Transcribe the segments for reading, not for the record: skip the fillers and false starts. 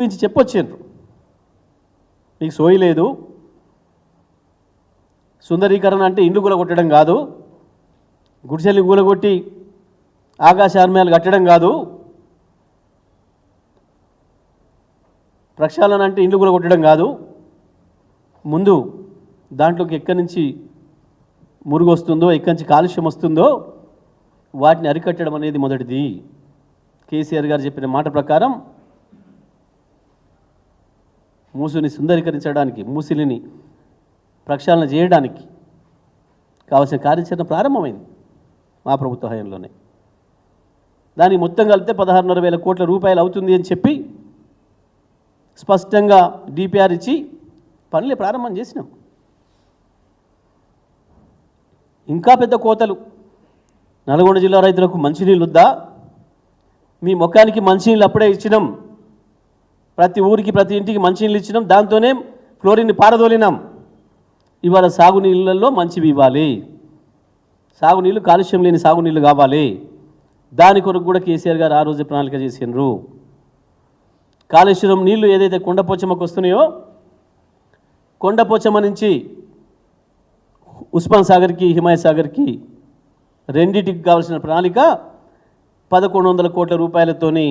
గురించి చెప్పొచ్చారు. మీకు సోయి లేదు, సుందరీకరణ అంటే ఇండ్లు కూలగొట్టడం కాదు, గుడిసెల్ని కూలగొట్టి ఆకాశార్మయాలు కట్టడం కాదు, ప్రక్షాళన అంటే ఇండ్లు కూలగొట్టడం కాదు, ముందు దాంట్లోకి ఎక్కడి నుంచి మురుగు వస్తుందో, ఎక్కడి నుంచి కాలుష్యం వస్తుందో వాటిని అరికట్టడం అనేది మొదటిది. కేసీఆర్ గారు చెప్పిన మాట ప్రకారం మూసిని సుందరీకరించడానికి, మూసిలిని ప్రక్షాళన చేయడానికి కావాల్సిన కార్యాచరణ ప్రారంభమైంది మా ప్రభుత్వ హయాంలోనే. దానికి మొత్తం కలిపితే 16,500 కోట్ల రూపాయలు అవుతుంది అని చెప్పి స్పష్టంగా డిపిఆర్ ఇచ్చి పనులే ప్రారంభం చేసినాం. ఇంకా పెద్ద కోతలు. నల్గొండ జిల్లా రైతులకు మంచినీళ్ళు వద్దా? మీ ముఖానికి మంచినీళ్ళు అప్పుడే ఇచ్చినాం, ప్రతి ఊరికి ప్రతి ఇంటికి మంచినీళ్ళు ఇచ్చినాం, దాంతోనే ఫ్లోరిన్ని పారదోలినాం. ఇవాళ సాగునీళ్ళల్లో మంచివి ఇవ్వాలి, సాగునీళ్ళు కాలుష్యం లేని సాగునీళ్ళు కావాలి. దాని కొరకు కూడా కేసీఆర్ గారు ఆ రోజు ప్రణాళిక చేసినారు. కాళేశ్వరం నీళ్లు ఏదైతే కొండపోచమ్మకు వస్తున్నాయో, కొండపోచమ్మ నుంచి ఉస్మాన్ సాగర్కి, హిమాయత్ సాగర్కి రెండింటికి కావాల్సిన ప్రణాళిక 1,100 కోట్ల రూపాయలతోని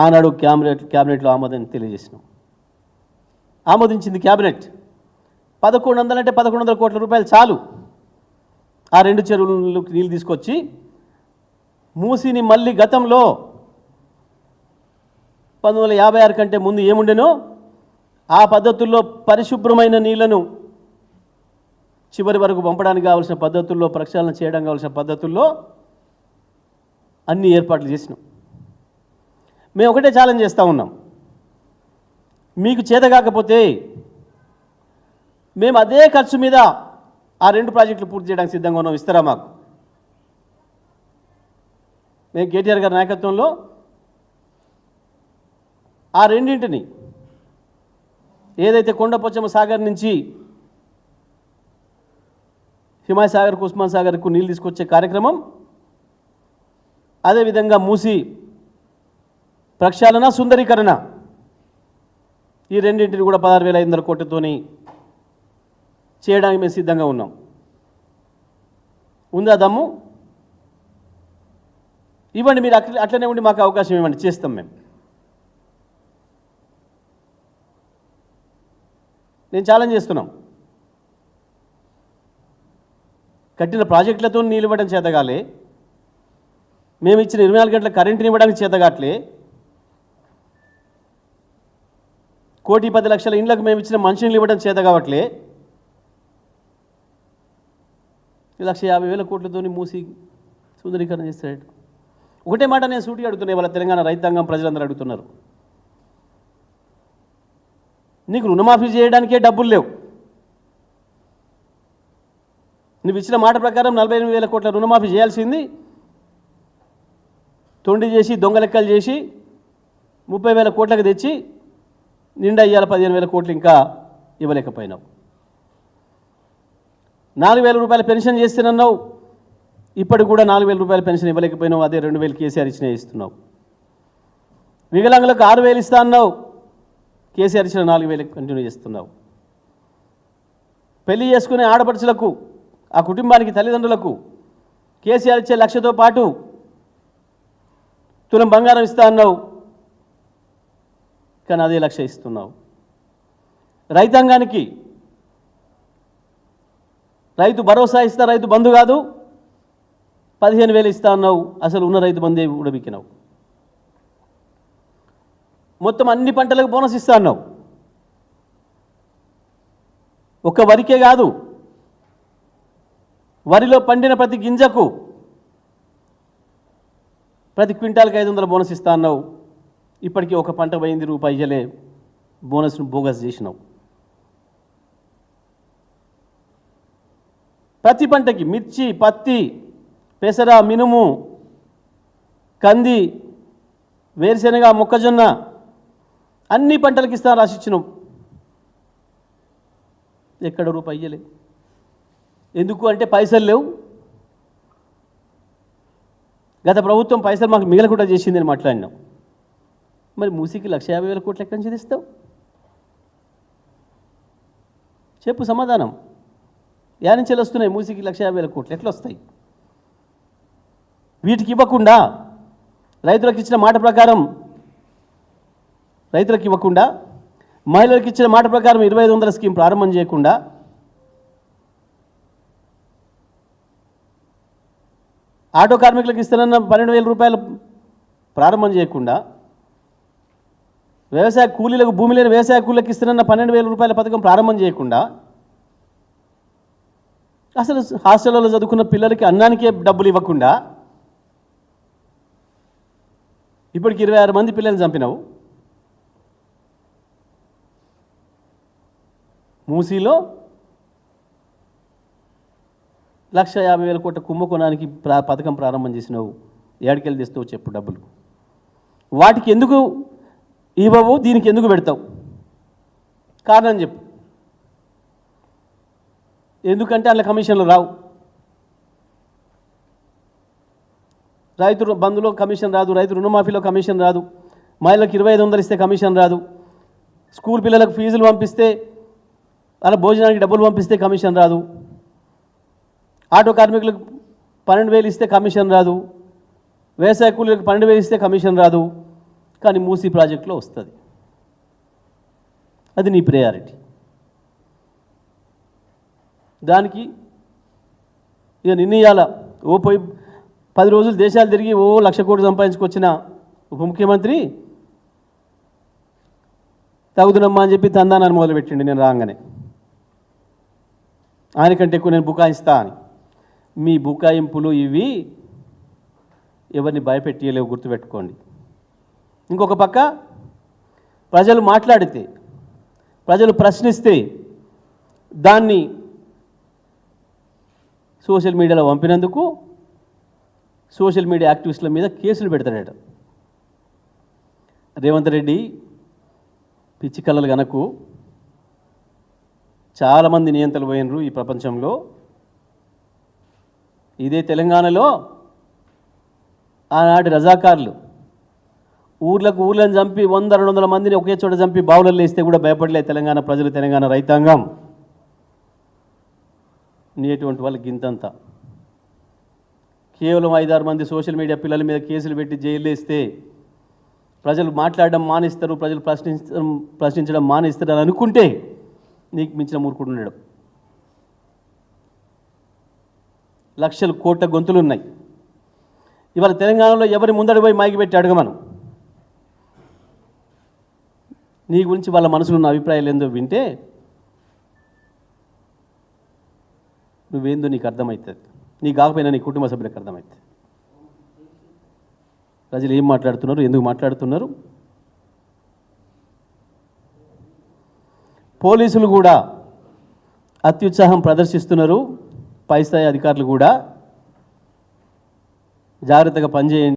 ఆనాడు క్యాబినెట్లో ఆమోదాన్ని తెలియజేసినాం. ఆమోదించింది క్యాబినెట్. 1,100 అంటే 1,100 కోట్ల రూపాయలు చాలు. ఆ రెండు చెరువులకు నీళ్ళు తీసుకొచ్చి మూసిని మళ్ళీ గతంలో 1956 కంటే ముందు ఏముండెనో ఆ పద్ధతుల్లో పరిశుభ్రమైన నీళ్లను చివరి వరకు పంపడానికి కావాల్సిన పద్ధతుల్లో, ప్రక్షాళన చేయడం కావాల్సిన పద్ధతుల్లో అన్ని ఏర్పాట్లు చేసినాం. మేము ఒకటే ఛాలెంజ్ చేస్తూ ఉన్నాం, మీకు చేత కాకపోతే మేము అదే ఖర్చు మీద ఆ రెండు ప్రాజెక్టులు పూర్తి చేయడానికి సిద్ధంగా ఉన్నాం, ఇస్తారా మాకు? మేము కేటీఆర్ గారి నాయకత్వంలో ఆ రెండింటిని, ఏదైతే కొండపోచమ్మ సాగర్ నుంచి హిమాయత్ సాగర్కు, ఉస్మాన్ సాగర్కు నీళ్ళు తీసుకొచ్చే కార్యక్రమం, అదేవిధంగా మూసి ప్రక్షాళన, సుందరీకరణ, ఈ రెండింటిని కూడా 16,500 కోట్లతోని చేయడానికి మేము సిద్ధంగా ఉన్నాం. ఉందా దమ్ము? ఇవ్వండి, మీరు అట్లనే ఉండి మాకు అవకాశం ఇవ్వండి, చేస్తాం మేము. నేను ఛాలెంజ్ చేస్తున్నాం. కట్టిన ప్రాజెక్టులతో నీళ్ళు ఇవ్వడం చేతగాలే, మేము ఇచ్చిన 24 గంటల కరెంటుని ఇవ్వడానికి చేతగాట్లే, 1,10,00,000 ఇండ్లకు మేము ఇచ్చిన మంచినీళ్ళు ఇవ్వడం చేత కావట్లే, 1,50,000 కోట్లతో మూసి సుందరీకరణ చేస్తాడు. ఒకటే మాట నేను సూటిగా అడుగుతున్నాయి, వాళ్ళ తెలంగాణ రైతాంగం ప్రజలందరూ అడుగుతున్నారు. నీకు రుణమాఫీ చేయడానికే డబ్బులు లేవు. నువ్వు ఇచ్చిన మాట ప్రకారం 48,000 కోట్ల రుణమాఫీ చేయాల్సింది తొండి చేసి, దొంగ లెక్కలు చేసి 30,000 కోట్లకు తెచ్చి నిండా ఇయ్యాల 15,000 కోట్లు ఇంకా ఇవ్వలేకపోయినావు. 4,000 రూపాయల పెన్షన్ చేస్తానన్నావు, ఇప్పటికి కూడా 4,000 రూపాయల పెన్షన్ ఇవ్వలేకపోయినావు. అదే 2,000 కేసీఆర్ ఇచ్చినా ఇస్తున్నావు. వికలాంగులకు 6,000 ఇస్తా అన్నావు, కేసీఆర్ ఇచ్చిన 4,000 కంటిన్యూ చేస్తున్నావు. పెళ్లి చేసుకునే ఆడపడుచులకు, ఆ కుటుంబానికి, తల్లిదండ్రులకు కేసీఆర్ ఇచ్చే 1,00,000తో పాటు తులం బంగారం ఇస్తా అన్నావు, కానీ అదే 1,00,000 ఇస్తున్నావు. రైతాంగానికి రైతు భరోసా ఇస్తా, రైతు బంధు కాదు, 15,000 ఇస్తా అన్నావు, అసలు ఉన్న రైతు బంధే ఉడబిక్కినావు. మొత్తం అన్ని పంటలకు బోనస్ ఇస్తా అన్నావు. ఒక్క వరికే కాదు, వరిలో పండిన ప్రతి గింజకు, ప్రతి క్వింటాల్కి 500 బోనస్ ఇస్తా అన్నావు. ఇప్పటికీ ఒక పంట పోయింది, రూపాయి ఇయ్యలే, బోనస్ను బోగస్ చేసినావు. ప్రతి పంటకి మిర్చి, పత్తి, పెసర, మినుము, కంది, వేరుశెనగ, మొక్కజొన్న అన్ని పంటలకు ఇస్తా రాసిచ్చినావు. ఎక్కడ రూపాయి ఇయ్యలే. ఎందుకు అంటే పైసలు లేవు. గత ప్రభుత్వం పైసలు మాకు మిగలకుండా చేసిందని మాట్లాడినాం. మరి మూసీకి 1,50,000 కోట్లు ఎక్కడి నుంచి తెస్తావు? చెప్పు సమాధానం. యానించెలు వస్తున్నాయి మూసీకి 1,50,000 కోట్లు ఎట్లా వస్తాయి? వీటికి ఇవ్వకుండా రైతులకు ఇచ్చిన మాట ప్రకారం రైతులకు ఇవ్వకుండా, మహిళలకు ఇచ్చిన మాట ప్రకారం 2,500 స్కీమ్ ప్రారంభం చేయకుండా, ఆటో కార్మికులకు ఇస్తానన్న 12,000 రూపాయలు ప్రారంభం చేయకుండా, వ్యవసాయ కూలీలకు భూమి లేని వ్యవసాయ కూలీలకు ఇస్తానన్న 12,000 రూపాయల పథకం ప్రారంభం చేయకుండా, అసలు హాస్టల్లో చదువుకున్న పిల్లలకి అన్నానికే డబ్బులు ఇవ్వకుండా ఇప్పటికి 26 మంది పిల్లల్ని చంపినావు. మూసీలో 1,50,000 కోట్ల కుంభకోణానికి పథకం ప్రారంభం చేసినావు. ఏడికెళ్ళి తెస్తావు చెప్పు డబ్బులు? వాటికి ఎందుకు ఇవ్వవు, దీనికి ఎందుకు పెడతావు? కారణం చెప్పు. ఎందుకంటే అందులో కమిషన్లు రావు. రైతు బంధులో కమిషన్ రాదు, రైతు రుణమాఫీలో కమిషన్ రాదు, మహిళలకు 2,500 ఇస్తే కమిషన్ రాదు, స్కూల్ పిల్లలకు ఫీజులు పంపిస్తే అలా భోజనానికి డబ్బులు పంపిస్తే కమిషన్ రాదు, ఆటో కార్మికులకు 12,000 ఇస్తే కమిషన్ రాదు, వ్యవసాయ కూలీలకు 12,000 ఇస్తే కమిషన్ రాదు. కానీ మూసీ ప్రాజెక్టులో వస్తుంది. అది నీ ప్రయారిటీ. దానికి ఇక నిర్ణయాల పోయి 10 రోజులు దేశాలు తిరిగి 1,00,000 కోట్లు సంపాదించుకొచ్చిన ఉప ముఖ్యమంత్రి తగుదునమ్మా అని చెప్పి తందానాన్ని మొదలుపెట్టిండి. నేను రాగానే ఆయనకంటే ఎక్కువ నేను బుకాయిస్తా అని. మీ బుకాయింపులు ఇవి ఎవరిని భయపెట్టియలేవు, గుర్తుపెట్టుకోండి. ఇంకొక పక్క ప్రజలు మాట్లాడితే, ప్రజలు ప్రశ్నిస్తే దాన్ని సోషల్ మీడియాలో పంపినందుకు సోషల్ మీడియా యాక్టివిస్టుల మీద కేసులు పెడతాడట. రేవంత్ రెడ్డి పిచ్చి కళలు గనకు చాలామంది నియంతలు పోయినరు ఈ ప్రపంచంలో. ఇదే తెలంగాణలో ఆనాటి రజాకారులు ఊర్లను చంపి 100-200 మందిని ఒకే చోట చంపి బావులలో వేస్తే కూడా భయపడలే తెలంగాణ ప్రజలు, తెలంగాణ రైతాంగం. నేటువంటి వాళ్ళకి గింతంతా. కేవలం 5-6 మంది సోషల్ మీడియా పిల్లల మీద కేసులు పెట్టి జైలు వేస్తే ప్రజలు మాట్లాడడం మానేస్తారు, ప్రజలు ప్రశ్నించడం మానేస్తారు అని అనుకుంటే నీకు మించిన మూర్ఖుడు ఉన్నాడు. లక్షల కోట్ల గొంతులు ఉన్నాయి. ఇవాళ తెలంగాణలో ఎవరి ముందడి పోయి మైకి పెట్టి అడగమను. నీ గురించి వాళ్ళ మనసులో ఉన్న అభిప్రాయాలు ఏందో వింటే నువ్వేందో నీకు అర్థమవుతుంది. నీ కాకపోయినా నీ కుటుంబ సభ్యులకు అర్థమవుతుంది. ప్రజలు ఏం మాట్లాడుతున్నారు, ఎందుకు మాట్లాడుతున్నారు. పోలీసులు కూడా అత్యుత్సాహం ప్రదర్శిస్తున్నారు. పై స్థాయి అధికారులు కూడా జాగ్రత్తగా పనిచేయండి.